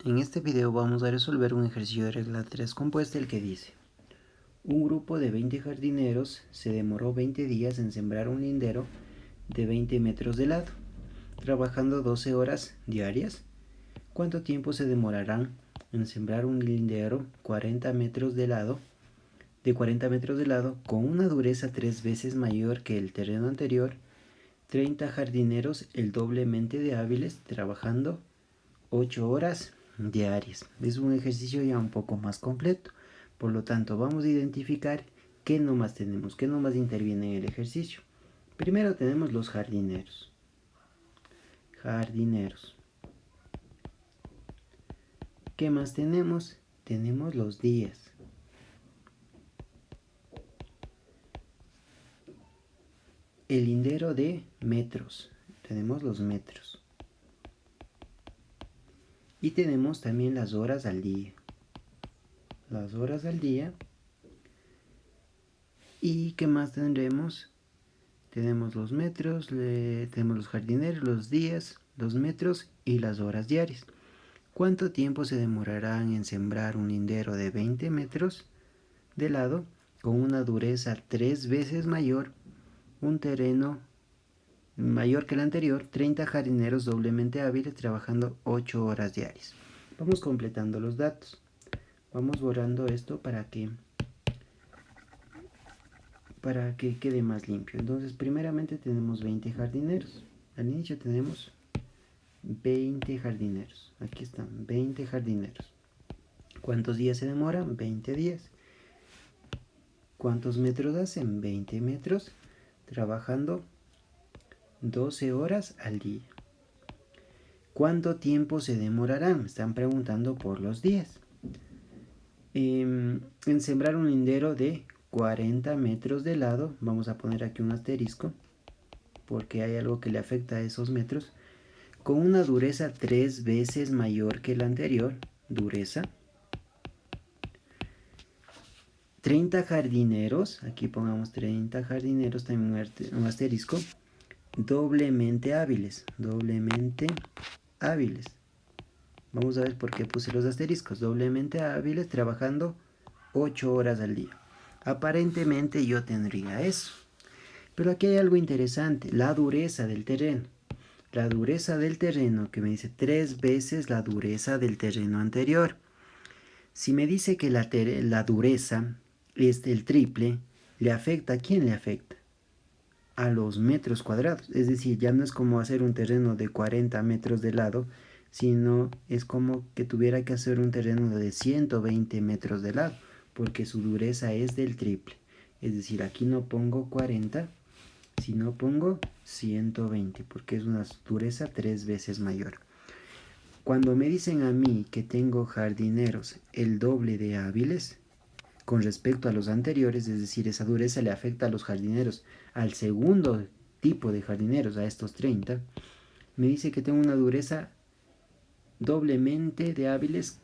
En este video vamos a resolver un ejercicio de regla 3 compuesta, el que dice: un grupo de 20 jardineros se demoró 20 días en sembrar un lindero de 20 metros de lado, trabajando 12 horas diarias. ¿Cuánto tiempo se demorarán en sembrar un lindero de 40 metros de lado con una dureza 3 veces mayor que el terreno anterior? 30 jardineros, el doblemente de hábiles, trabajando 8 horas diarias. Es un ejercicio ya un poco más completo. Por lo tanto, vamos a identificar qué nomás tenemos, qué nomás interviene en el ejercicio. Primero tenemos los jardineros. ¿Qué más tenemos? Tenemos los días. El lindero de metros. Tenemos los metros. Y tenemos también las horas al día. Las horas al día. ¿Y qué más tendremos? Tenemos los metros, tenemos los jardineros, los días, los metros y las horas diarias. ¿Cuánto tiempo se demorarán en sembrar un lindero de 20 metros de lado con una dureza 3 veces mayor, un terreno mayor que el anterior, 30 jardineros doblemente hábiles trabajando 8 horas diarias? Vamos completando los datos. Vamos borrando esto para que quede más limpio. Entonces, primeramente tenemos 20 jardineros. Al inicio tenemos 20 jardineros. Aquí están, 20 jardineros. ¿Cuántos días se demoran? 20 días. ¿Cuántos metros hacen? 20 metros, trabajando 12 horas al día. ¿Cuánto tiempo se demorarán? Me están preguntando por los días. En sembrar un lindero de 40 metros de lado, vamos a poner aquí un asterisco, porque hay algo que le afecta a esos metros, con una dureza 3 veces mayor que la anterior, dureza. 30 jardineros, aquí pongamos 30 jardineros, también un asterisco, doblemente hábiles. Vamos a ver por qué puse los asteriscos. Doblemente hábiles, trabajando 8 horas al día. Aparentemente yo tendría eso. Pero aquí hay algo interesante, la dureza del terreno. La dureza del terreno, que me dice 3 veces la dureza del terreno anterior. Si me dice que la dureza es el triple, ¿le afecta? ¿A quién le afecta? A los metros cuadrados. Es decir, ya no es como hacer un terreno de 40 metros de lado, sino es como que tuviera que hacer un terreno de 120 metros de lado, porque su dureza es del triple. Es decir, aquí no pongo 40, sino pongo 120, porque es una dureza 3 veces mayor. Cuando me dicen a mí que tengo jardineros el doble de hábiles con respecto a los anteriores, es decir, esa dureza le afecta a los jardineros, al segundo tipo de jardineros, a estos 30, me dice que tengo una dureza doblemente de hábiles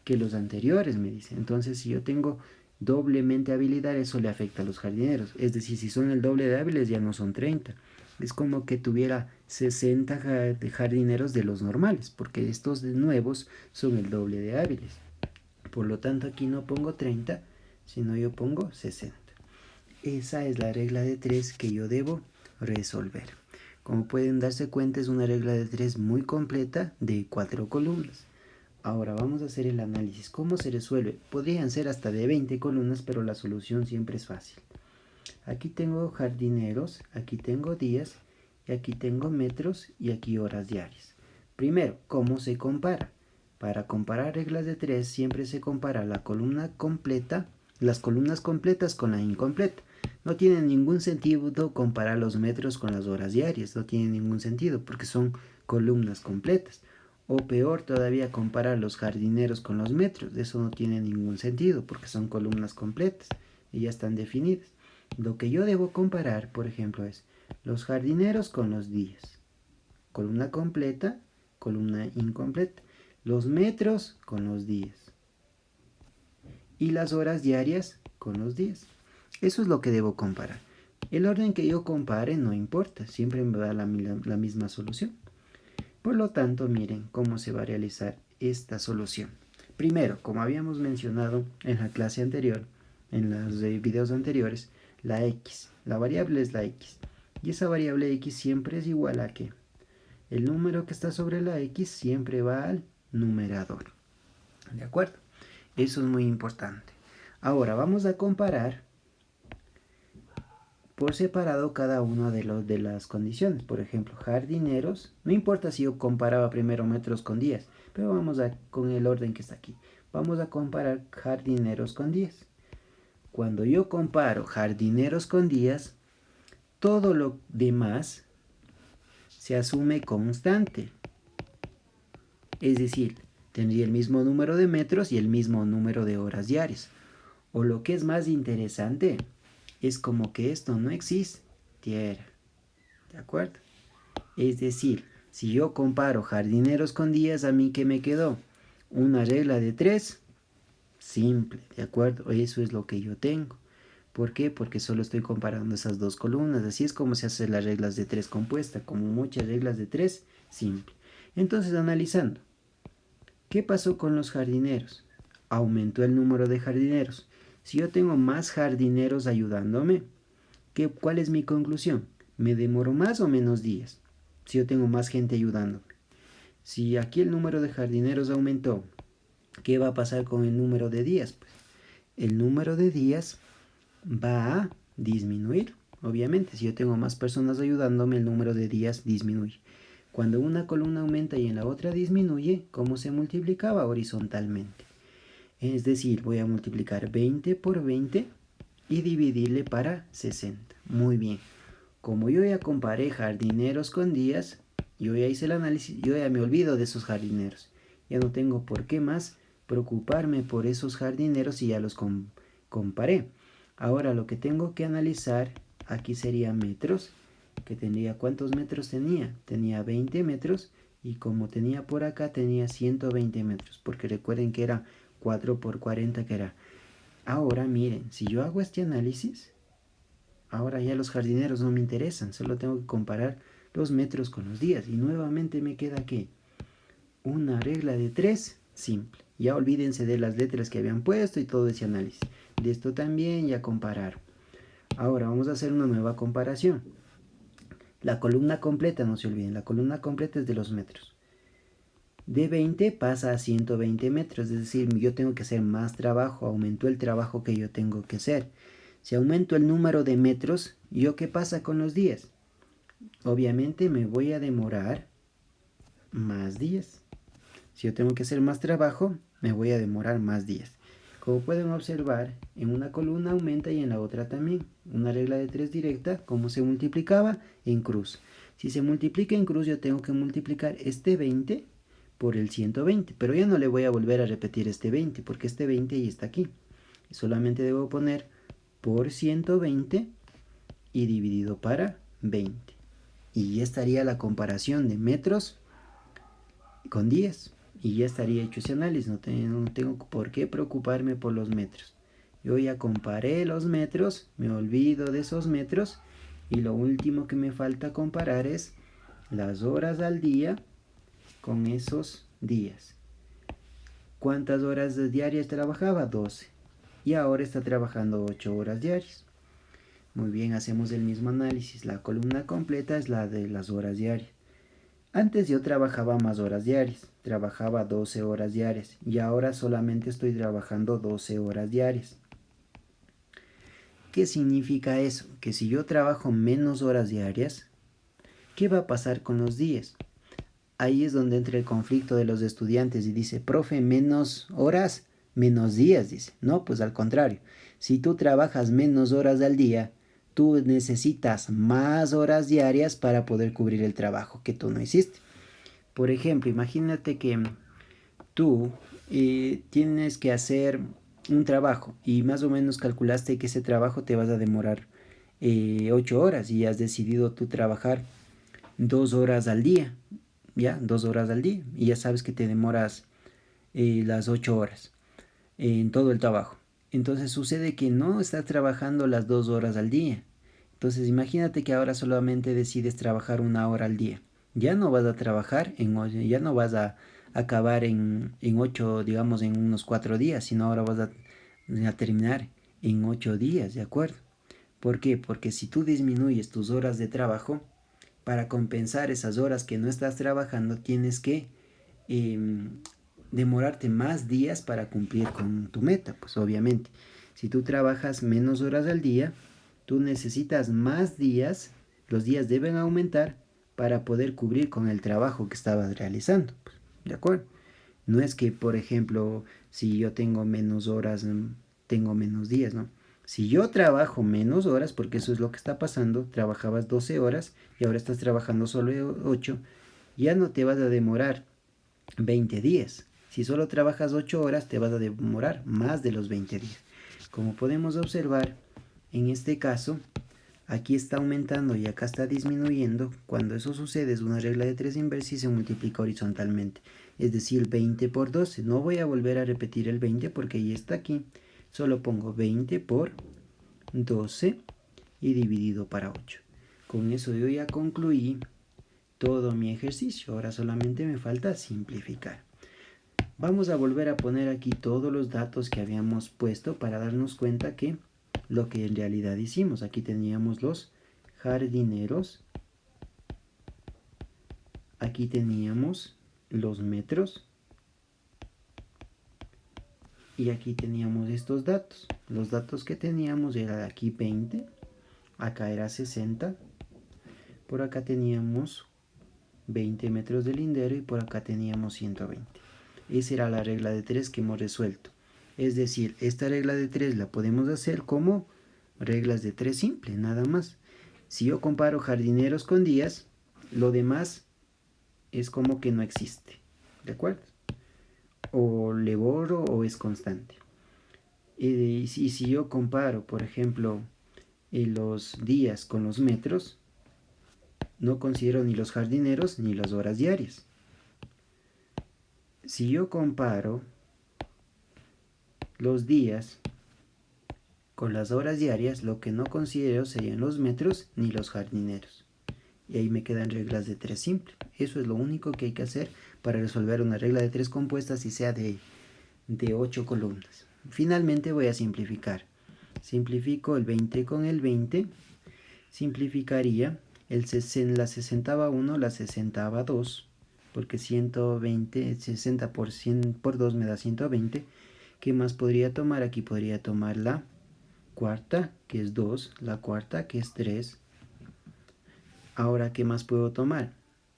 que los anteriores, me dice. Entonces, si yo tengo doblemente habilidad, eso le afecta a los jardineros. Es decir, si son el doble de hábiles, ya no son 30. Es como que tuviera 60 jardineros de los normales, porque estos nuevos son el doble de hábiles. Por lo tanto, aquí no pongo 30, sino yo pongo 60. Esa es la regla de 3 que yo debo resolver. Como pueden darse cuenta, es una regla de 3 muy completa de 4 columnas. Ahora vamos a hacer el análisis. ¿Cómo se resuelve? Podrían ser hasta de 20 columnas, pero la solución siempre es fácil. Aquí tengo jardineros, aquí tengo días, y aquí tengo metros y aquí horas diarias. Primero, ¿cómo se compara? Para comparar reglas de 3 siempre se compara la columna completa, las columnas completas con la incompleta. No tiene ningún sentido comparar los metros con las horas diarias, no tiene ningún sentido porque son columnas completas. O peor todavía, comparar los jardineros con los metros, eso no tiene ningún sentido porque son columnas completas y ya están definidas. Lo que yo debo comparar, por ejemplo, es los jardineros con los días. Columna completa, columna incompleta. Los metros con los días. Y las horas diarias con los días. Eso es lo que debo comparar. El orden que yo compare no importa, siempre me da la misma solución. Por lo tanto, miren cómo se va a realizar esta solución. Primero, como habíamos mencionado en la clase anterior, en los videos anteriores, la x, la variable es la x. Y esa variable x siempre es igual a ¿qué? El número que está sobre la x siempre va al numerador. ¿De acuerdo? Eso es muy importante. Ahora vamos a comparar por separado cada una de las condiciones. Por ejemplo, jardineros. No importa si yo comparaba primero metros con días, pero vamos con el orden que está aquí. Vamos a comparar jardineros con días. Cuando yo comparo jardineros con días, todo lo demás se asume constante. Es decir, tendría el mismo número de metros y el mismo número de horas diarias. O lo que es más interesante, es como que esto no existiera. ¿De acuerdo? Es decir, si yo comparo jardineros con días, ¿a mí qué me quedó? Una regla de 3, simple, ¿de acuerdo? Eso es lo que yo tengo. ¿Por qué? Porque solo estoy comparando esas dos columnas. Así es como se hacen las reglas de 3 compuesta, como muchas reglas de 3, simple. Entonces, analizando, ¿qué pasó con los jardineros? Aumentó el número de jardineros. Si yo tengo más jardineros ayudándome, ¿cuál es mi conclusión? ¿Me demoro más o menos días? Si yo tengo más gente ayudándome. Si aquí el número de jardineros aumentó, ¿qué va a pasar con el número de días? Pues el número de días va a disminuir. Obviamente, si yo tengo más personas ayudándome, el número de días disminuye. Cuando una columna aumenta y en la otra disminuye, ¿cómo se multiplicaba? Horizontalmente. Es decir, voy a multiplicar 20 por 20 y dividirle para 60. Muy bien. Como yo ya comparé jardineros con días, yo ya hice el análisis, yo ya me olvido de esos jardineros. Ya no tengo por qué más preocuparme por esos jardineros si ya los comparé. Ahora lo que tengo que analizar aquí sería metros, que tendría, ¿cuántos metros tenía? Tenía 20 metros y como tenía por acá tenía 120 metros, porque recuerden que era 4 por 40 que era. Ahora miren, si yo hago este análisis, ahora ya los jardineros no me interesan, solo tengo que comparar los metros con los días y nuevamente me queda ¿qué? Una regla de 3 simple. Ya olvídense de las letras que habían puesto y todo ese análisis. De esto también ya compararon. Ahora vamos a hacer una nueva comparación. La columna completa, no se olviden, la columna completa es de los metros. De 20 pasa a 120 metros, es decir, yo tengo que hacer más trabajo, aumentó el trabajo que yo tengo que hacer. Si aumento el número de metros, ¿yo qué pasa con los días? Obviamente me voy a demorar más días. Si yo tengo que hacer más trabajo, me voy a demorar más días. Como pueden observar, en una columna aumenta y en la otra también. Una regla de 3 directa, ¿cómo se multiplicaba? En cruz. Si se multiplica en cruz, yo tengo que multiplicar este 20 por el 120. Pero ya no le voy a volver a repetir este 20, porque este 20 ya está aquí. Solamente debo poner por 120 y dividido para 20. Y ya estaría la comparación de metros con días. Y ya estaría hecho ese análisis, no tengo por qué preocuparme por los metros. Yo ya comparé los metros, me olvido de esos metros y lo último que me falta comparar es las horas al día con esos días. ¿Cuántas horas diarias trabajaba? 12. Y ahora está trabajando 8 horas diarias. Muy bien, hacemos el mismo análisis. La columna completa es la de las horas diarias. Antes yo trabajaba más horas diarias, trabajaba 12 horas diarias y ahora solamente estoy trabajando 12 horas diarias. ¿Qué significa eso? Que si yo trabajo menos horas diarias, ¿qué va a pasar con los días? Ahí es donde entra el conflicto de los estudiantes y dice, profe, menos horas, menos días, dice. No, pues al contrario, si tú trabajas menos horas al día, tú necesitas más horas diarias para poder cubrir el trabajo que tú no hiciste. Por ejemplo, imagínate que tú tienes que hacer un trabajo y más o menos calculaste que ese trabajo te vas a demorar 8 horas y has decidido tú trabajar 2 horas al día, ¿ya? 2 horas al día y ya sabes que te demoras las 8 horas en todo el trabajo. Entonces sucede que no estás trabajando las 2 horas al día. Entonces imagínate que ahora solamente decides trabajar 1 hora al día. ya no vas a trabajar, ya no vas a acabar en 8, digamos, en unos 4 días, sino ahora vas a terminar en 8 días, ¿de acuerdo? ¿Por qué? Porque si tú disminuyes tus horas de trabajo, para compensar esas horas que no estás trabajando, tienes que demorarte más días para cumplir con tu meta, pues obviamente. Si tú trabajas menos horas al día, tú necesitas más días, los días deben aumentar para poder cubrir con el trabajo que estabas realizando, pues, ¿de acuerdo? No es que, por ejemplo, si yo tengo menos horas, tengo menos días, ¿no? Si yo trabajo menos horas, porque eso es lo que está pasando, trabajabas 12 horas y ahora estás trabajando solo 8, ya no te vas a demorar 20 días. Si solo trabajas 8 horas, te vas a demorar más de los 20 días. Como podemos observar, en este caso, aquí está aumentando y acá está disminuyendo. Cuando eso sucede es una regla de 3 inversa y se multiplica horizontalmente. Es decir, 20 por 12. No voy a volver a repetir el 20 porque ya está aquí. Solo pongo 20 por 12 y dividido para 8. Con eso yo ya concluí todo mi ejercicio. Ahora solamente me falta simplificar. Vamos a volver a poner aquí todos los datos que habíamos puesto para darnos cuenta que lo que en realidad hicimos. Aquí teníamos los jardineros. Aquí teníamos los metros. Y aquí teníamos estos datos. Los datos que teníamos era aquí 20. Acá era 60. Por acá teníamos 20 metros de lindero y por acá teníamos 120. Esa era la regla de 3 que hemos resuelto. Es decir, esta regla de 3 la podemos hacer como reglas de 3 simple, nada más. Si yo comparo jardineros con días, lo demás es como que no existe. ¿De acuerdo? O le borro o es constante. Y si yo comparo, por ejemplo, los días con los metros, no considero ni los jardineros ni las horas diarias. Si yo comparo los días con las horas diarias, lo que no considero serían los metros ni los jardineros. Y ahí me quedan reglas de 3 simple. Eso es lo único que hay que hacer para resolver una regla de 3 compuestas y sea de 8 columnas. Finalmente voy a simplificar. Simplifico el 20 con el 20. Simplificaría la 60/1, la 60/2, porque 120, 60 por 100 por 2 me da 120. ¿Qué más podría tomar? Aquí podría tomar la cuarta, que es 2, la cuarta, que es 3. Ahora, ¿qué más puedo tomar?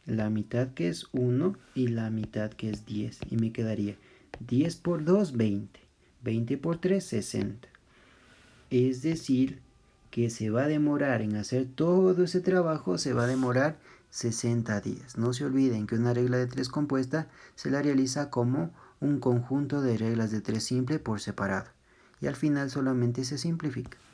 La mitad, que es 1, y la mitad, que es 10. Y me quedaría 10 por 2, 20. 20 por 3, 60. Es decir, que se va a demorar en hacer todo ese trabajo, se va a demorar 60 días. No se olviden que una regla de 3 compuesta se la realiza como un conjunto de reglas de 3 simple por separado. Y al final solamente se simplifica.